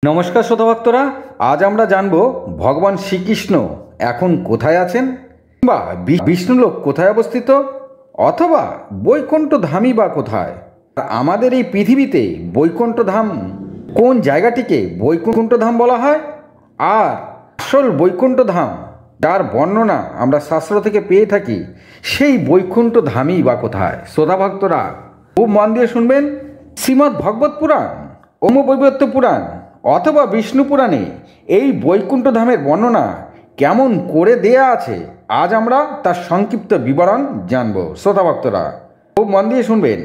নমস্কার শ্রোতা ভক্তরা, আজ আমরা জানব ভগবান শ্রীকৃষ্ণ এখন কোথায় আছেন, বা বিষ্ণুলোক কোথায় অবস্থিত, অথবা বৈকুণ্ঠ ধামই বা কোথায়। আমাদের এই পৃথিবীতে বৈকুণ্ঠ ধাম কোন জায়গাটিকে বৈকুণ্ঠ ধাম বলা হয়, আর আসল বৈকুণ্ঠ ধাম যার বর্ণনা আমরা শাস্ত্র থেকে পেয়ে থাকি, সেই বৈকুণ্ঠ ধামই বা কোথায়। শ্রোতা ভক্তরা খুব মন দিয়ে শুনবেন। শ্রীমদ্ ভগবত পুরাণ, ওমবৈবর্ত পুরাণ অথবা বিষ্ণু পুরাণে এই বৈকুণ্ঠ ধামের বর্ণনা কেমন করে দেয়া আছে, আজ আমরা তার সংক্ষিপ্ত বিবরণ জানব। শ্রোতা ভক্তরা খুব মন দিয়ে শুনবেন।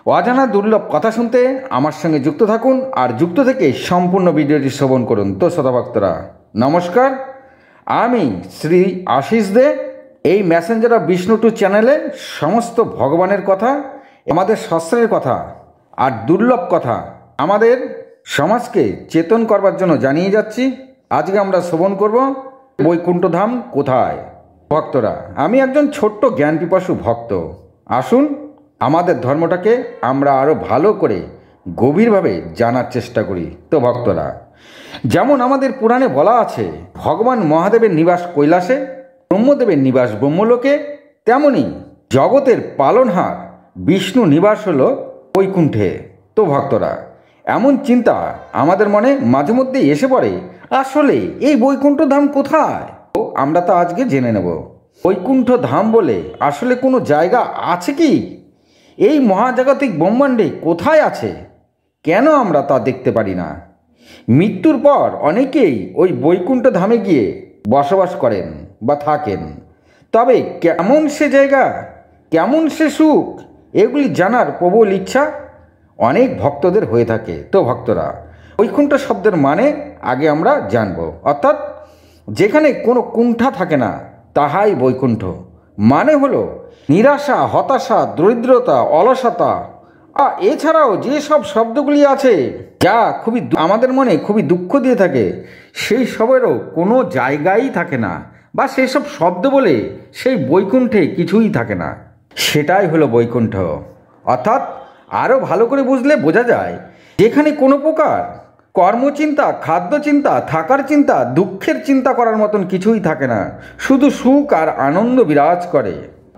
অজানা দুর্লভ কথা শুনতে আমার সঙ্গে যুক্ত থাকুন, আর যুক্ত থেকে সম্পূর্ণ ভিডিওটি শ্রবণ করুন। তো শ্রোতা ভক্তরা নমস্কার, আমি শ্রী আশিস দে। এই মেসেঞ্জার অফ বিষ্ণু টু চ্যানেলে সমস্ত ভগবানের কথা, আমাদের শাস্ত্রের কথা আর দুর্লভ কথা আমাদের সমাজকে চেতন করবার জন্য জানিয়ে যাচ্ছি। আজকে আমরা শ্রবণ করব বৈকুণ্ঠ ধাম কোথায়। ভক্তরা, আমি একজন ছোট্ট জ্ঞান পিপাসু ভক্ত। আসুন আমাদের ধর্মটাকে আমরা আরও ভালো করে গভীরভাবে জানার চেষ্টা করি। তো ভক্তরা, যেমন আমাদের পুরাণে বলা আছে ভগবান মহাদেবের নিবাস কৈলাসে, ব্রহ্মদেবের নিবাস ব্রহ্মলোকে, তেমনি জগতের পালনহার বিষ্ণু নিবাস হলো বৈকুণ্ঠে। তো ভক্তরা, এমন চিন্তা আমাদের মনে মাঝে মধ্যেই এসে পড়ে, আসলে এই বৈকুণ্ঠ ধাম কোথায়। তো আমরা তা আজকে জেনে নেব। বৈকুণ্ঠ ধাম বলে আসলে কোনো জায়গা আছে কি? এই মহাজাগতিক ব্রহ্মাণ্ডে কোথায় আছে? কেন আমরা তা দেখতে পারি না? মৃত্যুর পর অনেকেই ওই বৈকুণ্ঠ ধামে গিয়ে বসবাস করেন বা থাকেন, তবে কেমন সে জায়গা, কেমন সে সুখ, এগুলি জানার প্রবল ইচ্ছা অনেক ভক্তদের হয়ে থাকে। তো ভক্তরা, বৈকুণ্ঠ শব্দের মানে আগে আমরা জানব। অর্থাৎ যেখানে কোনো কুণ্ঠা থাকে না, তাহাই বৈকুণ্ঠ। মানে হলো নিরাশা, হতাশা, দরিদ্রতা, অলসতা, এছাড়াও যেসব শব্দগুলি আছে যা খুবই আমাদের মনে খুবই দুঃখ দিয়ে থাকে, সেই সবেরও কোনো জায়গাই থাকে না, বা সেই সব শব্দ বলে সেই বৈকুণ্ঠে কিছুই থাকে না। সেটাই হলো বৈকুণ্ঠ। অর্থাৎ আরও ভালো করে বুঝলে বোঝা যায়, যেখানে কোনো প্রকার কর্মচিন্তা, খাদ্য চিন্তা, থাকার চিন্তা, দুঃখের চিন্তা করার মতন কিছুই থাকে না, শুধু সুখ আর আনন্দ বিরাজ করে,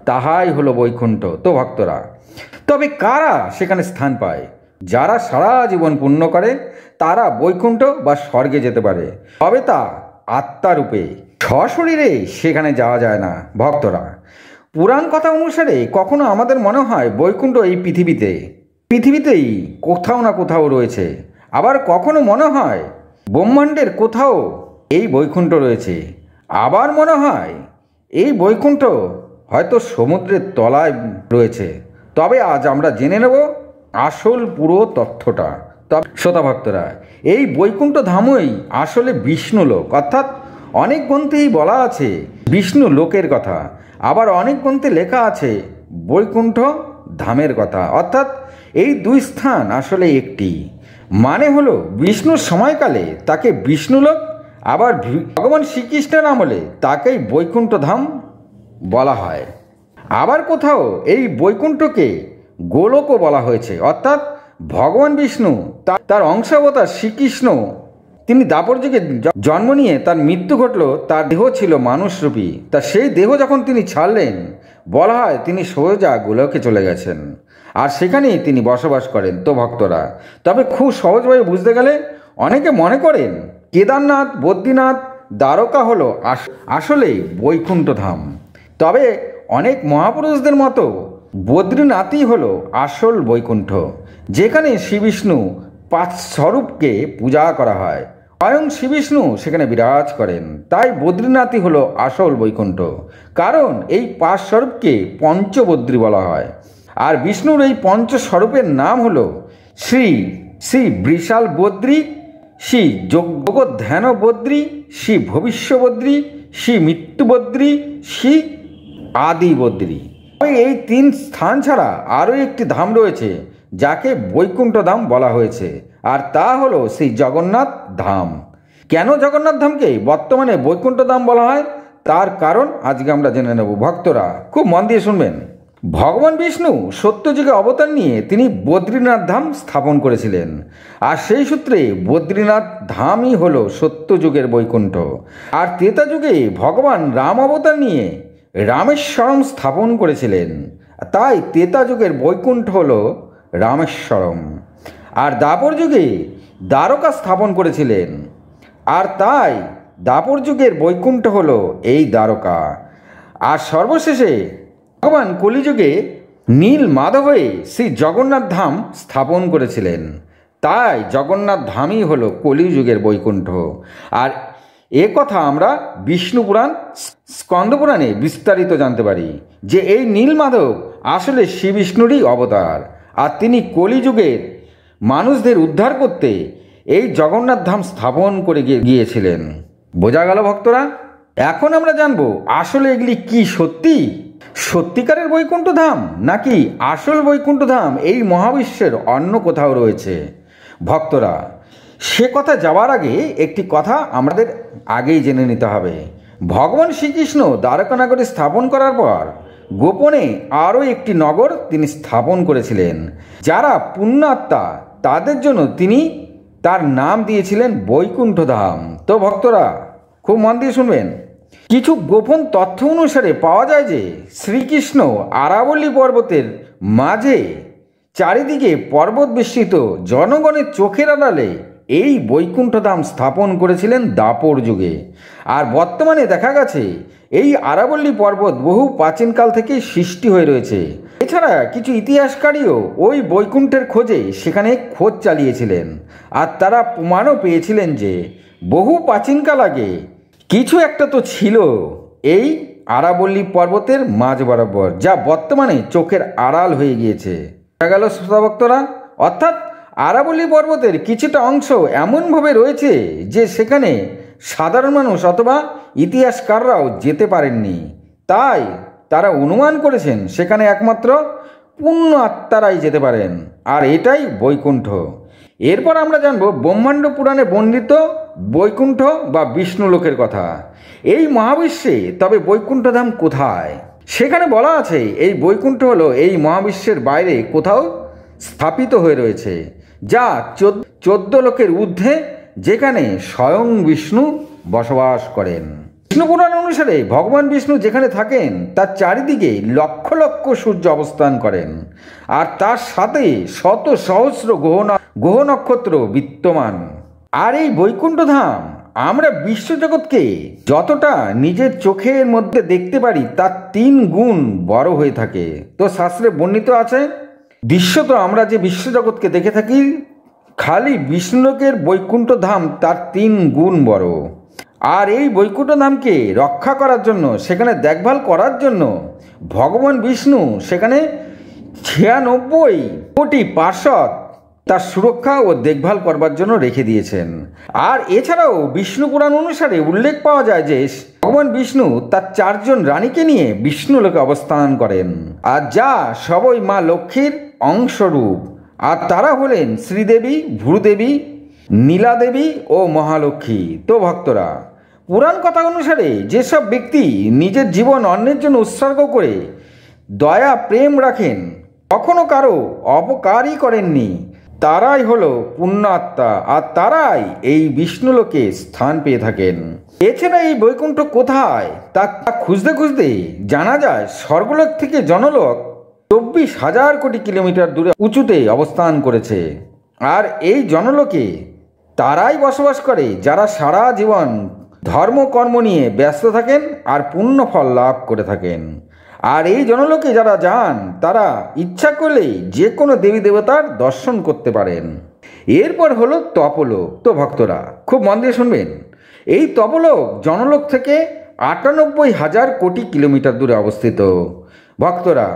তাহাই হলো বৈকুণ্ঠ। তো ভক্তরা, তবে কারা সেখানে স্থান পায়? যারা সারা জীবন পুণ্য করে তারা বৈকুণ্ঠ বা স্বর্গে যেতে পারে, তবে তা আত্মারূপে, সশরীরে সেখানে যাওয়া যায় না। ভক্তরা, পুরাণ কথা অনুসারে কখনো আমাদের মনে হয় বৈকুণ্ঠ এই পৃথিবীতেই কোথাও না কোথাও রয়েছে, আবার কখনো মনে হয় ব্রহ্মাণ্ডের কোথাও এই বৈকুণ্ঠ রয়েছে, আবার মনে হয় এই বৈকুণ্ঠ হয়তো সমুদ্রের তলায় রয়েছে। তবে আজ আমরা জেনে নেব আসল পুরো তথ্যটা। তবে শ্রোতা ভক্তরা, এই বৈকুণ্ঠ ধামই আসলে বিষ্ণু লোক। অর্থাৎ অনেক গ্রন্থেই বলা আছে বিষ্ণু লোকের কথা, আবার অনেক গ্রন্থে লেখা আছে বৈকুণ্ঠ ধামের কথা। অর্থাৎ এই দুই স্থান আসলে একটি। মানে হলো বিষ্ণুর সময়কালে তাকে বিষ্ণুলোক, আবার ভগবান শ্রীকৃষ্ণের আমলে তাকেই বৈকুণ্ঠ ধাম বলা হয়। আবার কোথাও এই বৈকুণ্ঠকে গোলকও বলা হয়েছে। অর্থাৎ ভগবান বিষ্ণু তার অংশাবতার শ্রীকৃষ্ণ, তিনি দাপর যুগে জন্ম নিয়ে তার মৃত্যু ঘটল, তার দেহ ছিল মানুষরূপী। তা সেই দেহ যখন তিনি ছাড়লেন, বলা হয় তিনি সোজা গোলকে চলে গেছেন, আর সেখানেই তিনি বসবাস করেন। তো ভক্তরা, তবে খুব সহজভাবে বুঝতে গেলে অনেকে মনে করেন কেদারনাথ, বদ্রীনাথ, দ্বারকা হলো আসলেই বৈকুণ্ঠ ধাম। তবে অনেক মহাপুরুষদের মতো বদ্রীনাথই হলো আসল বৈকুণ্ঠ, যেখানে শ্রীবিষ্ণু 5 স্বরূপকে পূজা করা হয়। স্বয়ং শ্রীবিষ্ণু সেখানে বিরাজ করেন। তাই বদ্রীনাথই হলো আসল বৈকুণ্ঠ, কারণ এই 5 স্বরূপকে পঞ্চবদ্রী বলা হয়। আর বিষ্ণুর এই পঞ্চস্বরূপের নাম হলো শ্রী শ্রী বৃষাল বদ্রী, শ্রী যোগধ্যান বদ্রী, শ্রী ভবিষ্যবদ্রী, শ্রী মৃত্যুবদ্রী, শ্রী আদি বদ্রী। এই 3 স্থান ছাড়া আরও একটি ধাম রয়েছে যাকে বৈকুণ্ঠ ধাম বলা হয়েছে, আর তা হলো সেই জগন্নাথ ধাম। কেন জগন্নাথ ধামকে বর্তমানে বৈকুণ্ঠ ধাম বলা হয়, তার কারণ আজকে আমরা জেনে নেব। ভক্তরা খুব মন দিয়ে শুনবেন। ভগবান বিষ্ণু সত্যযুগে অবতার নিয়ে তিনি বদ্রীনাথ ধাম স্থাপন করেছিলেন, আর সেই সূত্রে বদ্রীনাথ ধামই হলো সত্যযুগের বৈকুণ্ঠ। আর ত্রেতা যুগে ভগবান রাম অবতার নিয়ে রামেশ্বরম স্থাপন করেছিলেন, তাই ত্রেতা যুগের বৈকুণ্ঠ হলো রামেশ্বরম। আর দ্বাপর যুগে দ্বারকা স্থাপন করেছিলেন, আর তাই দ্বাপর যুগের বৈকুণ্ঠ হলো এই দ্বারকা। আর সর্বশেষে ভগবান কলিযুগে নীল মাধবে শ্রী জগন্নাথ ধাম স্থাপন করেছিলেন, তাই জগন্নাথ ধামই হলো কলিযুগের বৈকুণ্ঠ। আর এ কথা আমরা বিষ্ণু পুরাণ স্কন্দ পুরাণে বিস্তারিত জানতে পারি যে এই নীল মাধব আসলে শ্রী বিষ্ণুরই অবতার, আর তিনি কলিযুগের মানুষদের উদ্ধার করতে এই জগন্নাথ ধাম স্থাপন করে গিয়েছিলেন। বোঝা গেল ভক্তরা? এখন আমরা জানবো আসলে এগুলি কি সত্যি সত্যিকারের বৈকুণ্ঠ ধাম, নাকি আসল বৈকুণ্ঠ ধাম এই মহাবিশ্বের অন্য কোথাও রয়েছে। ভক্তরা, সে কথা যাওয়ার আগে একটি কথা আমাদের আগেই জেনে নিতে হবে। ভগবান শ্রীকৃষ্ণ দ্বারকা নগরী স্থাপন করার পর গোপনে আরও একটি নগর তিনি স্থাপন করেছিলেন। যারা পুণ্যাত্মা তাদের জন্য তিনি তার নাম দিয়েছিলেন বৈকুণ্ঠ ধাম। তো ভক্তরা, খুব মন দিয়ে শুনবেন। কিছু গোপন তথ্য অনুসারে পাওয়া যায় যে শ্রীকৃষ্ণ আরাবল্লী পর্বতের মাঝে চারিদিকে পর্বত বেষ্টিত জনগণের চোখের আড়ালে এই বৈকুণ্ঠ ধাম স্থাপন করেছিলেন দ্বাপর যুগে। আর বর্তমানে দেখা গেছে এই আরাবল্লী পর্বত বহু প্রাচীনকাল থেকেই সৃষ্টি হয়ে রয়েছে। এছাড়া কিছু ইতিহাসকারীও ওই বৈকুণ্ঠের খোঁজে সেখানে খোঁজ চালিয়েছিলেন, আর তারা প্রমাণও পেয়েছিলেন যে বহু প্রাচীনকাল আগে কিছু একটা তো ছিল এই আরাবল্লী পর্বতের মাঝ বরাবর, যা বর্তমানে চোখের আড়াল হয়ে গিয়েছে। দেখা গেল শ্রোতা ভক্তরা, অর্থাৎ আরাবল্লী পর্বতের কিছুটা অংশ এমনভাবে রয়েছে যে সেখানে সাধারণ মানুষ অথবা ইতিহাসকাররাও যেতে পারেননি। তাই তারা অনুমান করেছেন সেখানে একমাত্র পুণ্য আত্মারাই যেতে পারেন, আর এটাই বৈকুণ্ঠ। এরপর আমরা জানব ব্রহ্মাণ্ড পুরাণে বর্ণিত বৈকুণ্ঠ বা বিষ্ণু লোকের কথা। এই মহাবিশ্বে তবে বৈকুণ্ঠ ধাম কোথায়? সেখানে বলা আছে এই বৈকুণ্ঠ হলো এই মহাবিশ্বের বাইরে কোথাও স্থাপিত হয়ে রয়েছে, যা 14 লোকের ঊর্ধ্বে, যেখানে স্বয়ং বিষ্ণু বসবাস করেন। বিষ্ণু পুরাণ অনুসারে ভগবান বিষ্ণু যেখানে থাকেন তার চারিদিকে লক্ষ লক্ষ সূর্য অবস্থান করেন, আর তার সাথে শত সহস্র গ্রহ নক্ষত্র বিদ্যমান। আর এই বৈকুণ্ঠ ধাম আমরা বিশ্বজগৎকে যতটা নিজের চোখের মধ্যে দেখতে পারি তার 3 গুণ বড় হয়ে থাকে। তো শাস্ত্রে বর্ণিত আছে, দৃশ্যত আমরা যে বিশ্বজগৎকে দেখে থাকি, খালি বিষ্ণুলোকের বৈকুণ্ঠ ধাম তার 3 গুণ বড়। আর এই বৈকুণ্ঠ ধামকে রক্ষা করার জন্য, সেখানে দেখভাল করার জন্য ভগবান বিষ্ণু সেখানে 96 কোটি পার্ষদ তার সুরক্ষা ও দেখভাল করবার জন্য রেখে দিয়েছেন। আর এছাড়াও বিষ্ণু পুরাণ অনুসারে উল্লেখ পাওয়া যায় যে ভগবান বিষ্ণু তার 4 জন রানীকে নিয়ে বিষ্ণুলোকে অবস্থান করেন, আর যা সবই মা লক্ষ্মীর অংশরূপ। আর তারা হলেন শ্রীদেবী, ভূদেবী, নীলাদেবী ও মহালক্ষ্মী। তো ভক্তরা, পুরাণ কথা অনুসারে যেসব ব্যক্তি নিজের জীবন অন্যের জন্য উৎসর্গ করে দয়া প্রেম রাখেন, কখনো কারো অপকারই করেননি, তারাই হলো পুণ্যাত্মা, আর তারাই এই বিষ্ণুলোকে স্থান পেয়ে থাকেন। এছাড়া এই বৈকুণ্ঠ কোথায় তা খুঁজতে খুঁজতে জানা যায় স্বর্গলোক থেকে জনলোক 24,000 কোটি কিলোমিটার দূরে উঁচুতে অবস্থান করেছে। আর এই জনলোকে তারাই বসবাস করে যারা সারা জীবন ধর্মকর্ম নিয়ে ব্যস্ত থাকেন আর পুণ্য ফল লাভ করে থাকেন। আর এই জনলোকে যারা যান তারা ইচ্ছা করলেই যে কোনো দেবী দেবতার দর্শন করতে পারেন। এরপর হলো তপলোক। তো ভক্তরা, খুব মন দিয়ে শুনবেন। এই তপলোক জনলোক থেকে 98,000 কোটি কিলোমিটার দূরে অবস্থিত। ভক্তরা,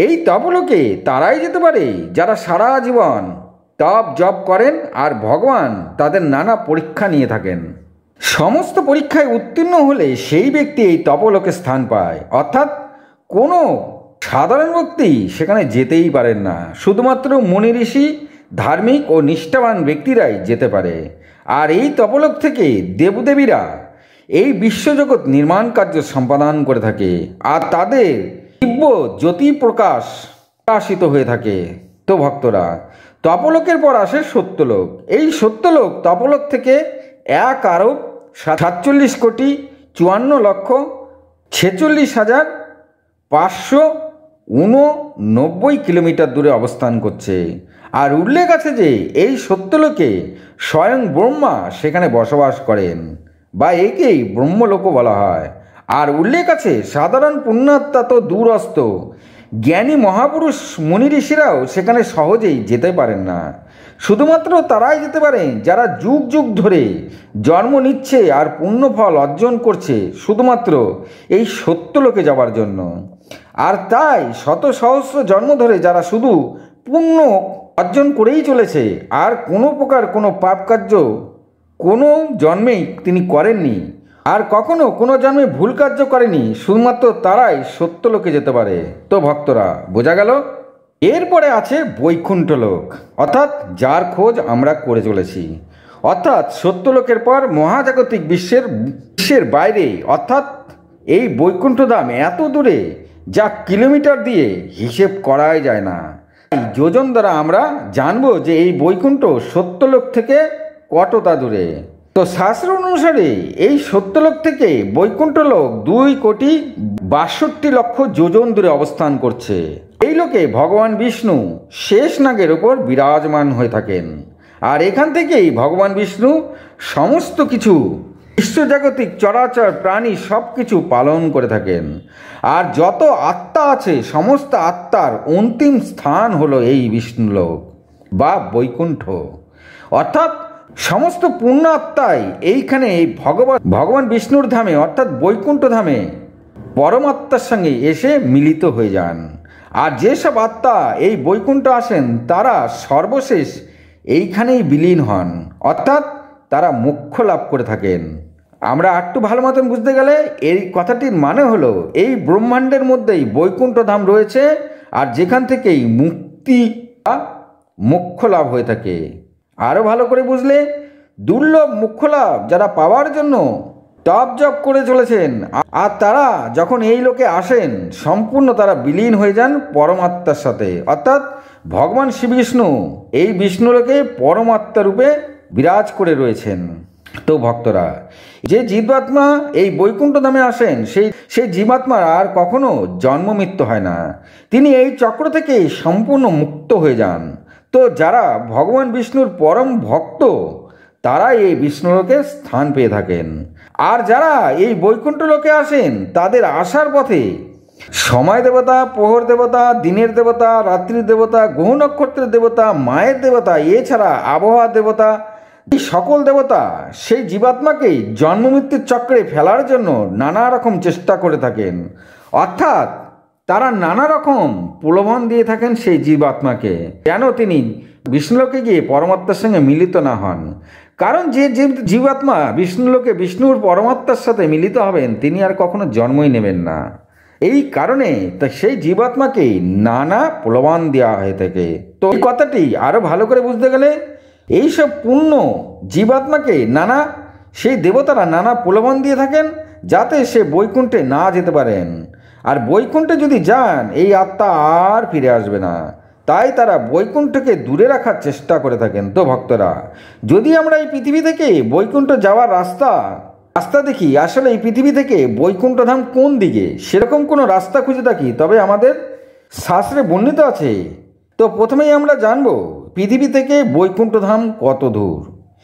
এই তপলোকে তারাই যেতে পারে যারা সারা জীবন তপ জপ করেন আর ভগবান তাদের নানা পরীক্ষা নিয়ে থাকেন। সমস্ত পরীক্ষায় উত্তীর্ণ হলে সেই ব্যক্তি এই তপলোকে স্থান পায়, অর্থাৎ কোনো সাধারণ ব্যক্তি সেখানে যেতেই পারেন না। শুধুমাত্র মুনি ঋষি, ধার্মিক ও নিষ্ঠাবান ব্যক্তিরাই যেতে পারে। আর এই তপলোক থেকে দেবদেবীরা এই বিশ্বজগৎ নির্মাণ কার্য সম্পাদন করে থাকে, আর তাদের দিব্য জ্যোতি প্রকাশিত হয়ে থাকে। তো ভক্তরা, তপলোকের পর আসে সত্যলোক। এই সত্যলোক তপলোক থেকে 1,47,54,589 কিলোমিটার দূরে অবস্থান করছে। আর উল্লেখ আছে যে এই সত্যলোকে স্বয়ং ব্রহ্মা সেখানে বসবাস করেন, বা একেই ব্রহ্মলোকও বলা হয়। আর উল্লেখ আছে সাধারণ পুণ্যাত্মা তো দূরস্থ, জ্ঞানী মহাপুরুষ মুনি ঋষিরাও সেখানে সহজেই যেতে পারেন না। শুধুমাত্র তারাই যেতে পারেন যারা যুগ যুগ ধরে জন্ম নিচ্ছে আর পুণ্যফল অর্জন করছে শুধুমাত্র এই সত্যলোকে যাওয়ার জন্য। আর তাই শত সহস্র জন্ম ধরে যারা শুধু পুণ্য অর্জন করেই চলেছে, আর কোনো প্রকার কোনো পাপ কার্য কোনো জন্মেই তিনি করেননি, আর কখনো কোনো জন্মে ভুল কার্য করেনি, শুধুমাত্র তারাই সত্যলোকে যেতে পারে। তো ভক্তরা, বোঝা গেল? এরপরে আছে বৈকুণ্ঠ লোক, অর্থাৎ যার খোঁজ আমরা করে চলেছি। অর্থাৎ সত্যলোকের পর মহাজাগতিক বিশ্বের বাইরে, অর্থাৎ এই বৈকুণ্ঠ ধাম এত দূরে যা কিলোমিটার দিয়ে হিসেব করাই যায় না। যোজন দ্বারা আমরা জানবো যে এই বৈকুণ্ঠ সত্যলোক থেকে কতটা দূরে। তো শাস্ত্র অনুসারে এই সত্যলোক থেকে বৈকুণ্ঠ লোক 2,62,00,000 যোজন দূরে অবস্থান করছে। এই লোকে ভগবান বিষ্ণু শেষ নাগের ওপর বিরাজমান হয়ে থাকেন। আর এখান থেকেই ভগবান বিষ্ণু সমস্ত কিছু বিশ্বজাগতিক চরাচর প্রাণী সব কিছু পালন করে থাকেন। আর যত আত্মা আছে সমস্ত আত্মার অন্তিম স্থান হলো এই বিষ্ণুলোক বা বৈকুণ্ঠ। অর্থাৎ সমস্ত পূর্ণ আত্মাই এইখানে ভগবান বিষ্ণুর ধামে অর্থাৎ বৈকুণ্ঠ ধামে পরমাত্মার সঙ্গে এসে মিলিত হয়ে যান। আর যেসব আত্মা এই বৈকুণ্ঠ আসেন তারা সর্বশেষ এইখানেই বিলীন হন, অর্থাৎ তারা মোক্ষ লাভ করে থাকেন। আমরা একটু ভালো মতন বুঝতে গেলে এই কথাটির মানে হলো এই ব্রহ্মাণ্ডের মধ্যেই বৈকুণ্ঠ ধাম রয়েছে, আর যেখান থেকেই মুক্তি বা মোক্ষ লাভ হয়ে থাকে। আরও ভালো করে বুঝলে, দুর্লভ মোক্ষ লাভ যারা পাওয়ার জন্য তপ জপ করে চলেছেন, আর তারা যখন এই লোকে আসেন সম্পূর্ণ তারা বিলীন হয়ে যান পরমাত্মার সাথে, অর্থাৎ ভগবান শ্রীবিষ্ণু এই বিষ্ণুলোকে পরমাত্মা রূপে বিরাজ করে রয়েছেন। তো ভক্তরা, যে জীবাত্মা এই বৈকুণ্ঠ ধামে আসেন সেই জীবাত্মার আর কখনো জন্ম মৃত্যু হয় না, তিনি এই চক্র থেকে সম্পূর্ণ মুক্ত হয়ে যান। তো যারা ভগবান বিষ্ণুর পরম ভক্ত তারা এই বিষ্ণুলোকে স্থান পেয়ে থাকেন। আর যারা এই বৈকুণ্ঠ লোকে আসেন তাদের আসার পথে সময় দেবতা, প্রহর দেবতা, দিনের দেবতা, রাত্রির দেবতা, গ্রহ নক্ষত্রের দেবতা, মায়ের দেবতা, এছাড়া আবহাওয়া দেবতা, এই সকল দেবতা সেই জীবাত্মাকে জন্ম মৃত্যুর চক্রে ফেলার জন্য নানা রকম চেষ্টা করে থাকেন। অর্থাৎ তারা নানা রকম প্রলোভন দিয়ে থাকেন সেই জীবাত্মাকে, যেন তিনি বিষ্ণুলোকে গিয়ে পরমাত্মার সঙ্গে মিলিত না হন। কারণ যে জীবাত্মা বিষ্ণুলোকে বিষ্ণুর পরমাত্মার সাথে মিলিত হবেন তিনি আর কখনো জন্মই নেবেন না। এই কারণে তা সেই জীবাত্মাকে নানা প্রলোভন দেওয়া হয়ে থাকে। তো এই কথাটি আরও ভালো করে বুঝতে গেলে এইসব পূর্ণ জীবাত্মাকে সেই দেবতারা নানা প্রলোভন দিয়ে থাকেন যাতে সে বৈকুণ্ঠে না যেতে পারেন। আর বৈকুণ্ঠে যদি যান এই আত্মা আর ফিরে আসবে না, তাই তারা বৈকুণ্ঠকে দূরে রাখার চেষ্টা করে থাকেন। তো ভক্তরা, যদি আমরা এই পৃথিবী থেকে বৈকুণ্ঠ যাওয়ার রাস্তা দেখি, আসলে এই পৃথিবী থেকে বৈকুণ্ঠ ধাম কোন দিকে সেরকম কোনো রাস্তা খুঁজে থাকি, তবে আমাদের শাস্ত্রে বর্ণিত আছে। তো প্রথমেই আমরা জানব পৃথিবী থেকে বৈকুণ্ঠ ধাম কত দূর।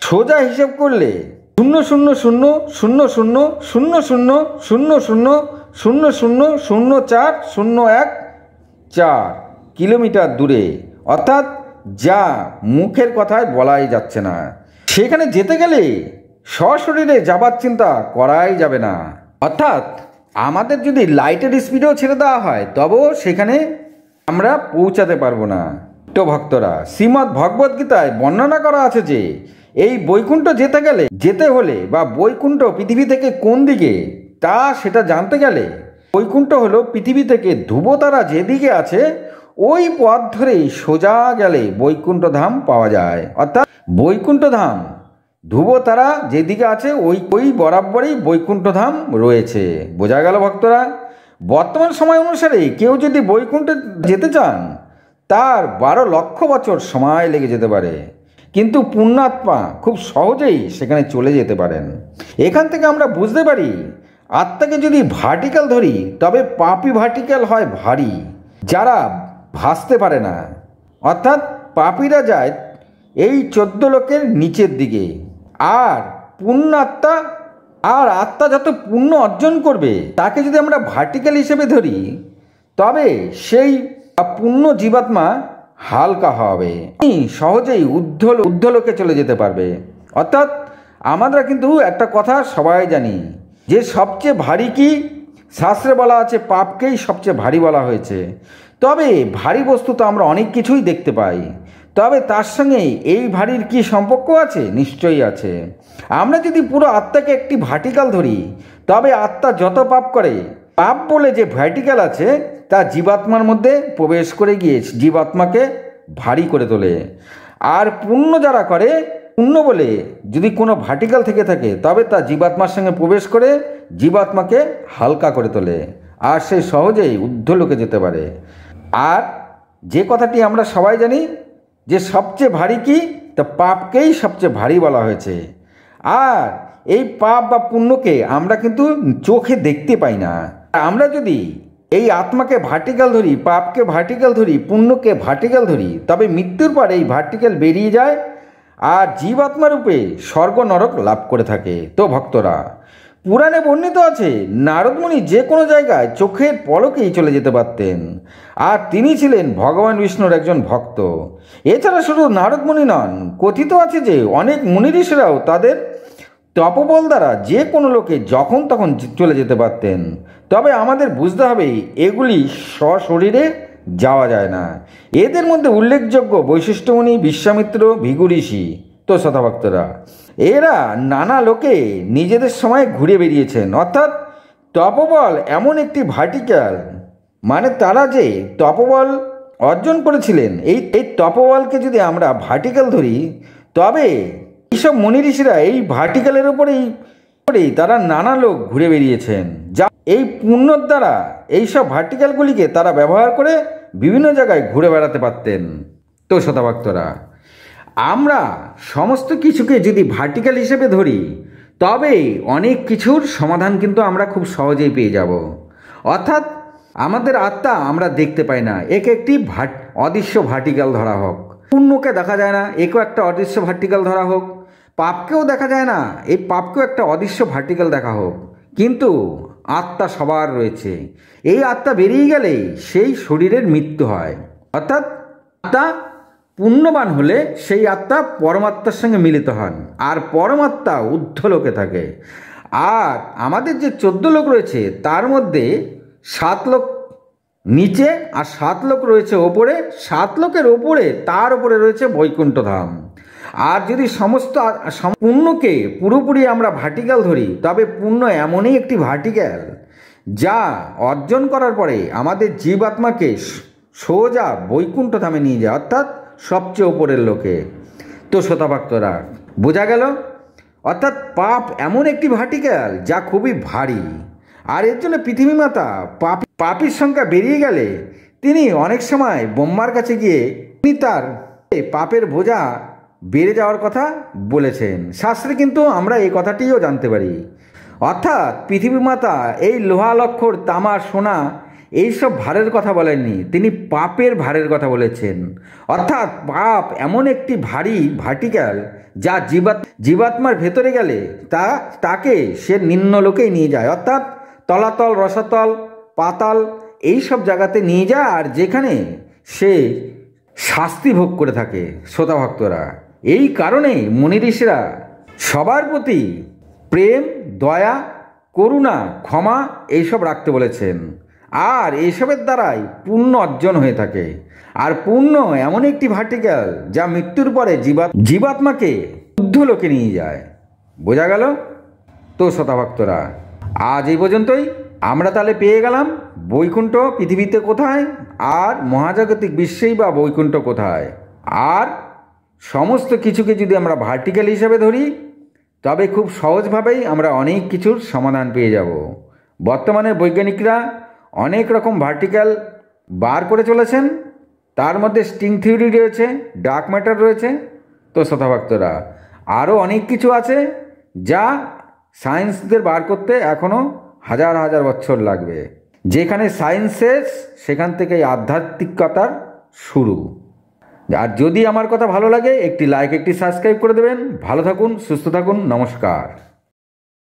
সোজা হিসেব করলে 0,000,000,000,000,000,004,014 কিলোমিটার দূরে, অর্থাৎ যা মুখের কথায় বলাই যাচ্ছে না। সেখানে যেতে গেলে সশরীরে যাবার চিন্তা করাই যাবে না। অর্থাৎ আমাদের যদি লাইটের স্পিডেও ছেড়ে দেওয়া হয় তবেও সেখানে আমরা পৌঁছাতে পারবো না। তো ভক্তরা, শ্রীমদ্ ভগবদ গীতায় বর্ণনা করা আছে যে এই বৈকুণ্ঠ যেতে হলে বা বৈকুণ্ঠ পৃথিবী থেকে কোন দিকে সেটা জানতে গেলে বৈকুণ্ঠ হলো পৃথিবী থেকে ধ্রুবতারা যেদিকে আছে ওই পথ ধরেই সোজা গেলে বৈকুণ্ঠ ধাম পাওয়া যায়। অর্থাৎ বৈকুণ্ঠ ধাম ধ্রুবতারা যেদিকে আছে ওই বরাবরই বৈকুণ্ঠ ধাম রয়েছে। বোঝা গেল ভক্তরা? বর্তমান সময় অনুসারে কেউ যদি বৈকুণ্ঠে যেতে চান তার 12 লক্ষ বছর সময় লেগে যেতে পারে, কিন্তু পুণ্যাত্মা খুব সহজেই সেখানে চলে যেতে পারেন। এখান থেকে আমরা বুঝতে পারি আত্মাকে যদি ভার্টিক্যাল ধরি তবে পাপি ভার্টিক্যাল হয় ভারী, যারা ভাসতে পারে না, অর্থাৎ পাপীরা যায় এই 14 লোকের নিচের দিকে। আর পুণ্যাত্মা আর আত্মা যত পুণ্য অর্জন করবে তাকে যদি আমরা ভার্টিক্যাল হিসেবে ধরি তবে সেই পুণ্য জীবাত্মা হালকা হবে, সহজেই ঊর্ধ্বলোকে চলে যেতে পারবে। অর্থাৎ আমরা কিন্তু একটা কথা সবাই জানি যে সবচেয়ে ভারী কি, শাস্ত্রে বলা আছে পাপকেই সবচেয়ে ভারী বলা হয়েছে। তবে ভারী বস্তু তো আমরা অনেক কিছুই দেখতে পাই, তবে তার সঙ্গে এই ভারীর কি সম্পর্ক আছে? নিশ্চয়ই আছে। আমরা যদি পুরো আত্মাকে একটি ভার্টিক্যাল ধরি তবে আত্মা যত পাপ করে, পাপ বলে যে ভার্টিক্যাল আছে তা জীবাত্মার মধ্যে প্রবেশ করে গিয়ে জীবাত্মাকে ভারী করে তোলে। আর পুণ্য যারা করে, পুণ্য বলে যদি কোনো ভার্টিক্যাল থেকে থাকে তবে তা জীবাত্মার সঙ্গে প্রবেশ করে জীবাত্মাকে হালকা করে তোলে, আর সে সহজেই ঊর্ধ্বলোকে যেতে পারে। আর যে কথাটি আমরা সবাই জানি যে সবচেয়ে ভারী কি, তা পাপকেই সবচেয়ে ভারী বলা হয়েছে। আর এই পাপ বা পুণ্যকে আমরা কিন্তু চোখে দেখতে পাই না। আমরা যদি এই আত্মাকে ভার্টিক্যাল ধরি, পাপকে ভার্টিক্যাল ধরি, পুণ্যকে ভার্টিক্যাল ধরি, তবে মৃত্যুর পর এই ভার্টিক্যাল বেরিয়ে যায় আর জীবাত্মা রূপে স্বর্গ নরক লাভ করে থাকে। তো ভক্তরা, পুরাণে বর্ণিত আছে নারদমুনি যে কোনো জায়গায় চোখের পলকেই চলে যেতে পারতেন, আর তিনি ছিলেন ভগবান বিষ্ণুর একজন ভক্ত। এছাড়া শুধু নারদমুনি নন, কথিত আছে যে অনেক মুনি ঋষিরাও তাদের তপবল দ্বারা যে কোনো লোকে যখন তখন চলে যেতে পারতেন। তবে আমাদের বুঝতে হবে এগুলি সশরীরে যাওয়া যায় না। এদের মধ্যে উল্লেখযোগ্য বৈশিষ্ট্যমণি, বিশ্বামিত্র, ভৃগু ঋষি। তো শতভক্তরা, এরা নানা লোকে নিজেদের সময় ঘুরে বেরিয়েছেন। অর্থাৎ তপবল এমন একটি ভার্টিক্যাল, মানে তারা যে তপবল অর্জন করেছিলেন, এই তপবলকে যদি আমরা ভার্টিক্যাল ধরি তবে এইসব মুনি ঋষিরা এই ভার্টিক্যালের উপরেই তারা নানা লোক ঘুরে বেরিয়েছেন, যা এই পুণ্যর দ্বারা এইসব ভার্টিক্যালগুলিকে তারা ব্যবহার করে বিভিন্ন জায়গায় ঘুরে বেড়াতে পারতেন। তো শতভক্তরা, আমরা সমস্ত কিছুকে যদি ভার্টিক্যাল হিসেবে ধরি তবে অনেক কিছুর সমাধান কিন্তু আমরা খুব সহজেই পেয়ে যাব। অর্থাৎ আমাদের আত্মা আমরা দেখতে পাই না, একে একটি অদৃশ্য ভার্টিক্যাল ধরা হোক। পুণ্যকে দেখা যায় না, একেও একটা অদৃশ্য ভার্টিক্যাল ধরা হোক। পাপকেও দেখা যায় না, এই পাপকেও একটা অদৃশ্য ভার্টিক্যাল দেখা হোক। কিন্তু আত্মা সবার রয়েছে। এই আত্মা বেরিয়ে গেলেই সেই শরীরের মৃত্যু হয়। অর্থাৎ আত্মা পুণ্যবান হলে সেই আত্মা পরমাত্মার সঙ্গে মিলিত হন, আর পরমাত্মা ঊর্ধ্বলোকে থাকে। আর আমাদের যে 14 লোক রয়েছে তার মধ্যে 7 লোক নিচে আর 7 লোক রয়েছে ওপরে। 7 লোকের ওপরে তার উপরে রয়েছে বৈকুণ্ঠ ধাম। আর যদি সমস্ত পুণ্যকে পুরোপুরি আমরা ভার্টিক্যাল ধরি তবে পুণ্য এমনই একটি ভার্টিক্যাল যা অর্জন করার পরে আমাদের জীবাত্মাকে সোজা বৈকুণ্ঠ ধামে নিয়ে যায়, অর্থাৎ সবচেয়ে ওপরের লোকে। তো শ্রোতাভক্তরা, বোঝা গেল? অর্থাৎ পাপ এমন একটি ভার্টিক্যাল যা খুবই ভারী, আর এর জন্য পৃথিবী মাতা পাপীর সংখ্যা বেরিয়ে গেলে তিনি অনেক সময় ব্রহ্মার কাছে গিয়ে তিনি তার পাপের বোঝা বেড়ে যাওয়ার কথা বলেছেন। শাস্ত্রে কিন্তু আমরা এই কথাটিও জানতে পারি। অর্থাৎ পৃথিবী মাতা এই লোহা লক্কর, তামা, সোনা এইসব ভারের কথা বলেননি, তিনি পাপের ভারের কথা বলেছেন। অর্থাৎ পাপ এমন একটি ভারী ভার্টিক্যাল যা জীবাত্মার ভেতরে গেলে তাকে সে নিম্নলোকেই নিয়ে যায়। অর্থাৎ তলাতল, রসাতল, পাতাল এইসব জায়গাতে নিয়ে যায়, আর যেখানে সে শাস্তি ভোগ করে থাকে। শ্রোতা ভক্তরা, এই কারণেই মুনি ঋষিরা সবার প্রতি প্রেম, দয়া, করুণা, ক্ষমা এইসব রাখতে বলেছেন। আর এইসবের দ্বারাই পুণ্য অর্জন হয়ে থাকে। আর পুণ্য এমন একটি ভার্টিক্যাল যা মৃত্যুর পরে জীবাত্মাকে ঊর্ধ্বলোকে নিয়ে যায়। বোঝা গেল? তো শ্রোতাভক্তরা, আজ এই পর্যন্তই। আমরা তাহলে পেয়ে গেলাম বৈকুণ্ঠ পৃথিবীতে কোথায়, আর মহাজাগতিক বিশ্বেই বা বৈকুণ্ঠ কোথায়। আর সমস্ত কিছুকে যদি আমরা ভার্টিক্যাল হিসাবে ধরি তবে খুব সহজভাবেই আমরা অনেক কিছুর সমাধান পেয়ে যাব। বর্তমানে বৈজ্ঞানিকরা অনেক রকম ভার্টিক্যাল বার করে চলেছেন। তার মধ্যে স্ট্রিং থিওরি রয়েছে, ডার্ক ম্যাটার রয়েছে। তো শ্রোতা ভক্তরা, আরও অনেক কিছু আছে যা সায়েন্সদের বার করতে এখনও হাজার হাজার বছর লাগবে। যেখানে সায়েন্স শেষ, সেখান থেকেই আধ্যাত্মিকতার শুরু। আর যদি আমার কথা ভালো লাগে, একটি লাইক, একটি সাবস্ক্রাইব করে দেবেন। ভালো থাকুন, সুস্থ থাকুন, নমস্কার।